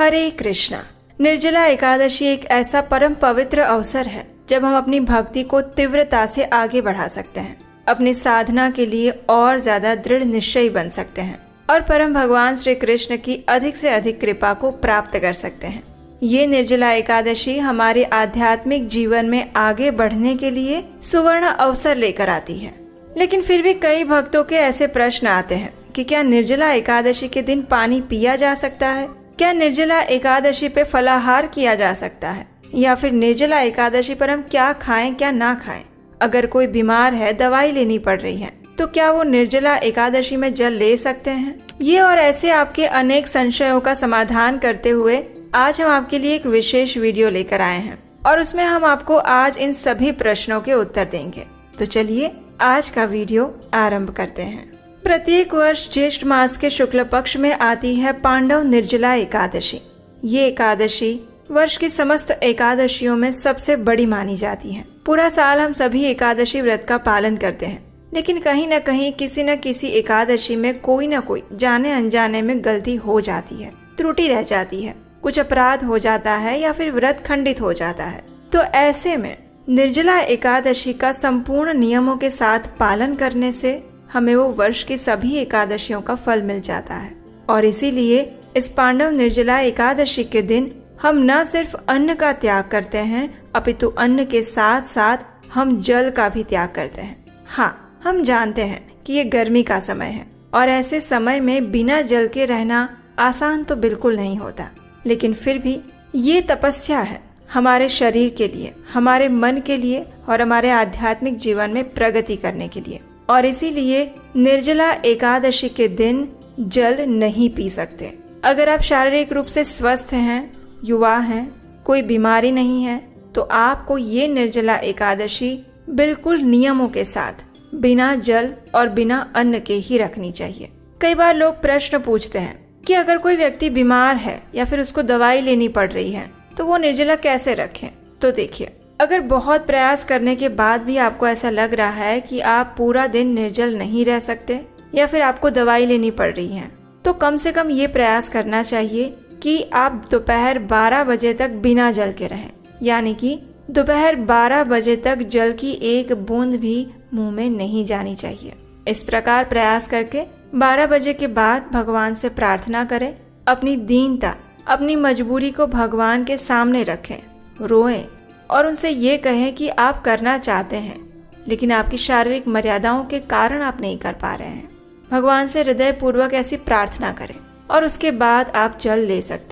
हरे कृष्णा। निर्जला एकादशी एक ऐसा परम पवित्र अवसर है जब हम अपनी भक्ति को तीव्रता से आगे बढ़ा सकते हैं, अपनी साधना के लिए और ज्यादा दृढ़ निश्चयी बन सकते हैं और परम भगवान श्री कृष्ण की अधिक से अधिक कृपा को प्राप्त कर सकते हैं। ये निर्जला एकादशी हमारे आध्यात्मिक जीवन में आगे बढ़ने के लिए सुवर्ण अवसर लेकर आती है। लेकिन फिर भी कई भक्तों के ऐसे प्रश्न आते हैं कि क्या निर्जला एकादशी के दिन पानी पिया जा सकता है, क्या निर्जला एकादशी पे फलाहार किया जा सकता है, या फिर निर्जला एकादशी पर हम क्या खाएं क्या ना खाएं। अगर कोई बीमार है, दवाई लेनी पड़ रही है, तो क्या वो निर्जला एकादशी में जल ले सकते हैं। ये और ऐसे आपके अनेक संशयों का समाधान करते हुए आज हम आपके लिए एक विशेष वीडियो लेकर आए हैं और उसमें हम आपको आज इन सभी प्रश्नों के उत्तर देंगे। तो चलिए आज का वीडियो आरंभ करते हैं। प्रत्येक वर्ष ज्येष्ठ मास के शुक्ल पक्ष में आती है पांडव निर्जला एकादशी। ये एकादशी वर्ष की समस्त एकादशियों में सबसे बड़ी मानी जाती है। पूरा साल हम सभी एकादशी व्रत का पालन करते हैं, लेकिन कहीं न कहीं किसी न किसी एकादशी में कोई न कोई जाने अनजाने में गलती हो जाती है, त्रुटि रह जाती है, कुछ अपराध हो जाता है या फिर व्रत खंडित हो जाता है। तो ऐसे में निर्जला एकादशी का संपूर्ण नियमों के साथ पालन करने से हमें वो वर्ष की सभी एकादशियों का फल मिल जाता है। और इसीलिए इस पांडव निर्जला एकादशी के दिन हम न सिर्फ अन्न का त्याग करते हैं, अपितु अन्न के साथ साथ हम जल का भी त्याग करते हैं। हाँ, हम जानते हैं कि ये गर्मी का समय है और ऐसे समय में बिना जल के रहना आसान तो बिल्कुल नहीं होता, लेकिन फिर भी ये तपस्या है हमारे शरीर के लिए, हमारे मन के लिए और हमारे आध्यात्मिक जीवन में प्रगति करने के लिए। और इसीलिए निर्जला एकादशी के दिन जल नहीं पी सकते। अगर आप शारीरिक रूप से स्वस्थ हैं, युवा हैं, कोई बीमारी नहीं है, तो आपको ये निर्जला एकादशी बिल्कुल नियमों के साथ बिना जल और बिना अन्न के ही रखनी चाहिए। कई बार लोग प्रश्न पूछते हैं कि अगर कोई व्यक्ति बीमार है या फिर उसको दवाई लेनी पड़ रही है तो वो निर्जला कैसे रखें। तो देखिए, अगर बहुत प्रयास करने के बाद भी आपको ऐसा लग रहा है कि आप पूरा दिन निर्जल नहीं रह सकते या फिर आपको दवाई लेनी पड़ रही है, तो कम से कम ये प्रयास करना चाहिए कि आप दोपहर 12 बजे तक बिना जल के रहें। यानी कि दोपहर 12 बजे तक जल की एक बूंद भी मुंह में नहीं जानी चाहिए। इस प्रकार प्रयास करके 12 बजे के बाद भगवान से प्रार्थना करें, अपनी दीनता, अपनी मजबूरी को भगवान के सामने रखें, रोएं और उनसे ये कहें कि आप करना चाहते हैं लेकिन आपकी शारीरिक मर्यादाओं के कारण आप नहीं कर पा रहे हैं। भगवान से हृदय पूर्वक ऐसी प्रार्थना करें और उसके बाद आप जल ले सकते हैं।